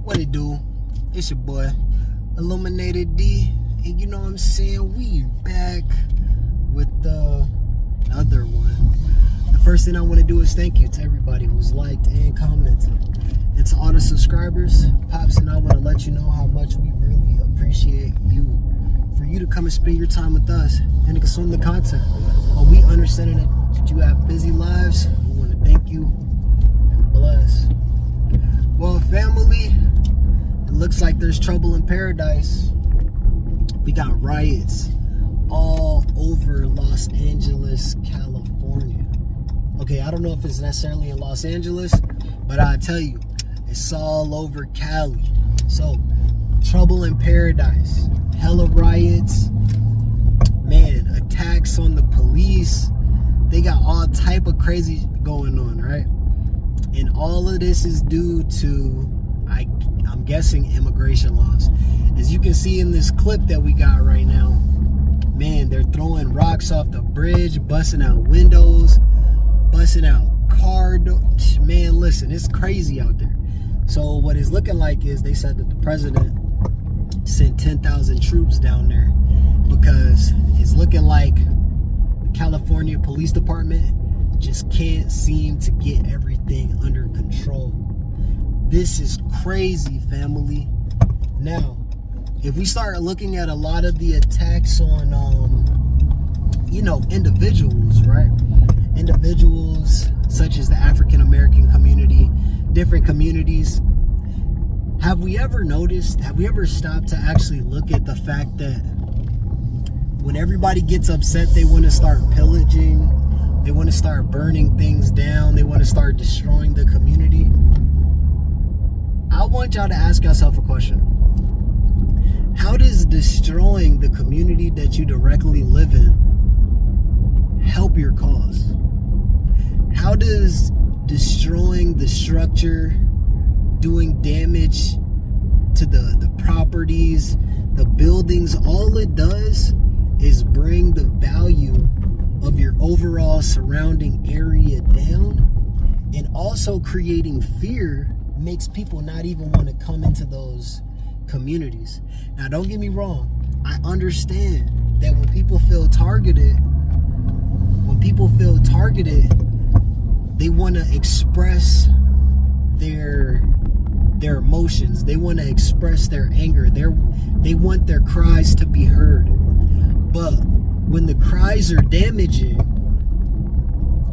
What it do? It's your boy, Illuminated D, and you know what I'm saying? We back with another one. The first thing I want to do is thank you to everybody who's liked and commented, and to all the subscribers. Pops and I want to let you know how much we really appreciate you, for you to come and spend your time with us and to consume the content. While we understand that you have busy lives, we want to thank you and bless. Well, family, it looks like there's trouble in paradise. We got riots all over Los Angeles, California. Okay, I don't know if it's necessarily in Los Angeles, but I tell you, it's all over Cali. So, trouble in paradise, hella riots, man, attacks on the police. They got all type of crazy going on, right? And all of this is due to, I'm guessing, immigration laws. As you can see in this clip that we got right now, man, they're throwing rocks off the bridge, busting out windows, busting out car doors. Man, listen, it's crazy out there. So what it's looking like is they said that the president sent 10,000 troops down there because it's looking like the California Police Department just can't seem to get everything under control. This is crazy, family. Now, if we start looking at a lot of the attacks on, individuals, right? Individuals such as the African American community, different communities. Have we ever stopped to actually look at the fact that when everybody gets upset, they want to start pillaging, they want to start burning things down, they want to start destroying the community? I want y'all to ask yourself a question. How does destroying the community that you directly live in help your cause? How does destroying the structure, doing damage to the properties, the buildings, all it does is bring the value of your overall surrounding area down, and also creating fear makes people not even want to come into those communities. Now, don't get me wrong. I understand that when people feel targeted, they want to express their emotions. They want to express their anger. They want their cries to be heard. But when the cries are damaging,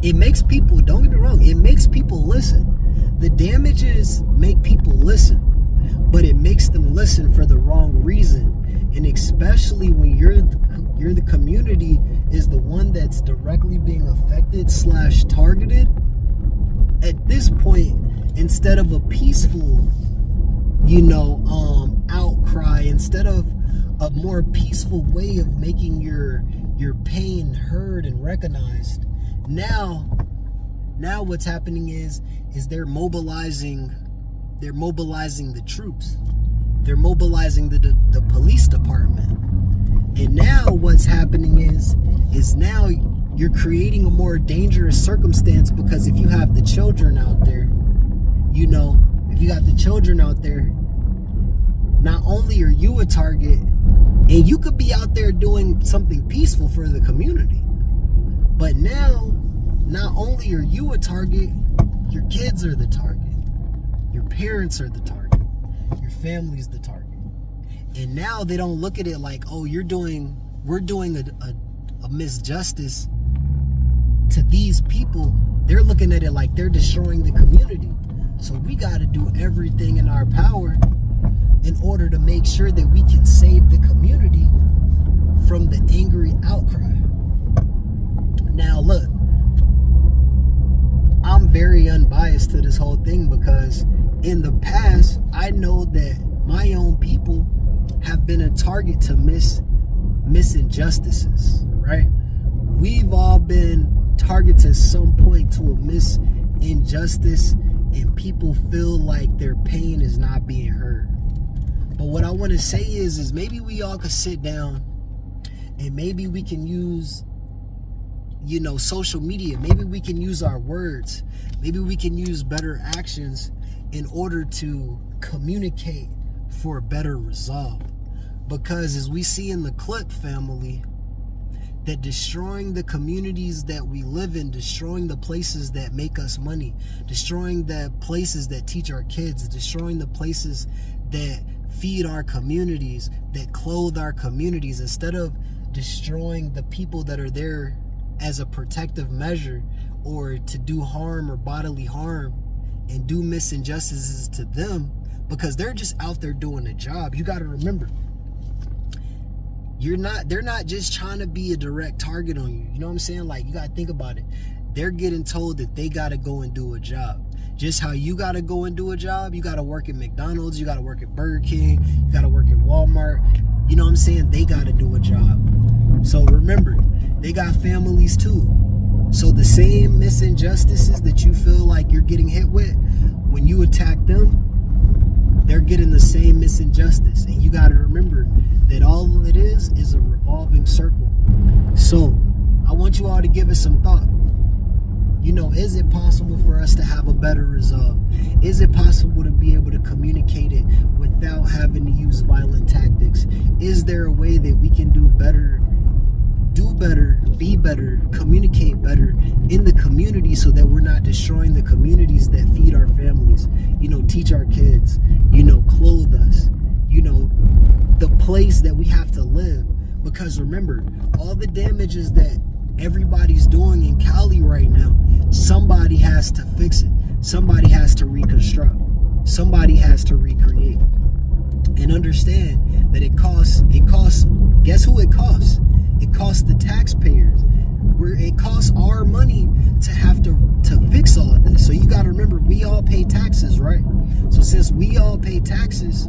it makes people, don't get me wrong, it makes people listen. The damages make people listen, but it makes them listen for the wrong reason. And especially when you're the community is the one that's directly being affected / targeted. At this point, instead of a peaceful, outcry, instead of a more peaceful way of making your pain heard and recognized, now what's happening is they're mobilizing the troops. They're mobilizing the police department. And now what's happening is now you're creating a more dangerous circumstance, because if you have the children out there, not only are you a target, and you could be out there doing something peaceful for the community, but now not only are you a target, your kids are the target, your parents are the target, your family's the target. And now they don't look at it like, oh, we're doing a misjustice to these people. They're looking at it like they're destroying the community. So we got to do everything in our power in order to make sure that we can save the community from the angry outcry. Now look, I'm very unbiased to this whole thing, because in the past, I know that my own people have been a target to misinjustices, right? We've all been targets at some point to a injustice, and people feel like their pain is not being heard. But what I want to say is maybe we all could sit down and maybe we can use, social media. Maybe we can use our words. Maybe we can use better actions in order to communicate for a better resolve. Because as we see in the clip, family, that destroying the communities that we live in, destroying the places that make us money, destroying the places that teach our kids, destroying the places that feed our communities, that clothe our communities, instead of destroying the people that are there as a protective measure or to do harm or bodily harm and do misinjustices to them because they're just out there doing a job. You got to remember, they're not just trying to be a direct target on you. You know what I'm saying? Like, you got to think about it. They're getting told that they got to go and do a job. Just how you got to go and do a job. You got to work at McDonald's. You got to work at Burger King. You got to work at Walmart. You know what I'm saying? They got to do a job. So remember, they got families too. So the same misinjustices that you feel like you're getting hit with, when you attack them, they're getting the same misinjustice. And you got to remember that all it is a revolving circle. So I want you all to give it some thought. Is it possible for us to have a better resolve? Is it possible to be able to communicate it without having to use violent tactics? Is there a way that we can do better, be better, communicate better in the community so that we're not destroying the communities that feed our families, teach our kids, clothe us, the place that we have to live? Because remember, all the damages that everybody's doing in Cali right now, somebody has to fix it. Somebody has to reconstruct. Somebody has to recreate. And understand that it costs, guess who it costs? It costs the taxpayers. It costs our money to have to fix all of this. So you got to remember, we all pay taxes, right? So since we all pay taxes,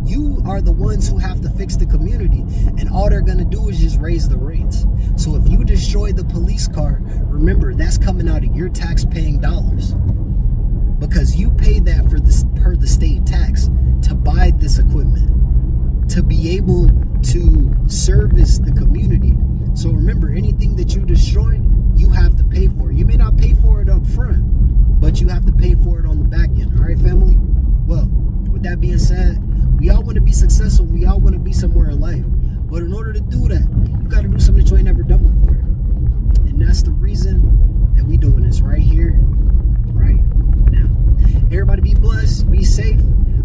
you are the ones who have to fix the community, and all they're going to do is just raise the rates. So if you destroy the police car, remember, that's coming out of your tax-paying dollars, because you pay that per the state tax to buy this equipment, to be able to service the community. So remember, anything that you destroy, you have to pay for it. You may not pay for it up front, but you have to pay for it on the back end. All right, family? Well, with that being said, we all want to be successful. We all want to be somewhere in life. But in order to do that, you got to do something that you ain't never done before. And that's the reason that we doing this right here, right now. Everybody be blessed. Be safe.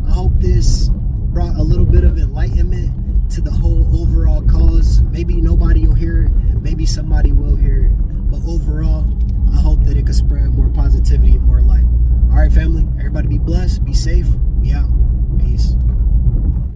I hope this brought a little bit of enlightenment to the whole overall cause. Maybe nobody will hear it. Maybe somebody will hear it. But overall, I hope that it could spread more positivity and more light. All right, family. Everybody be blessed. Be safe. We out.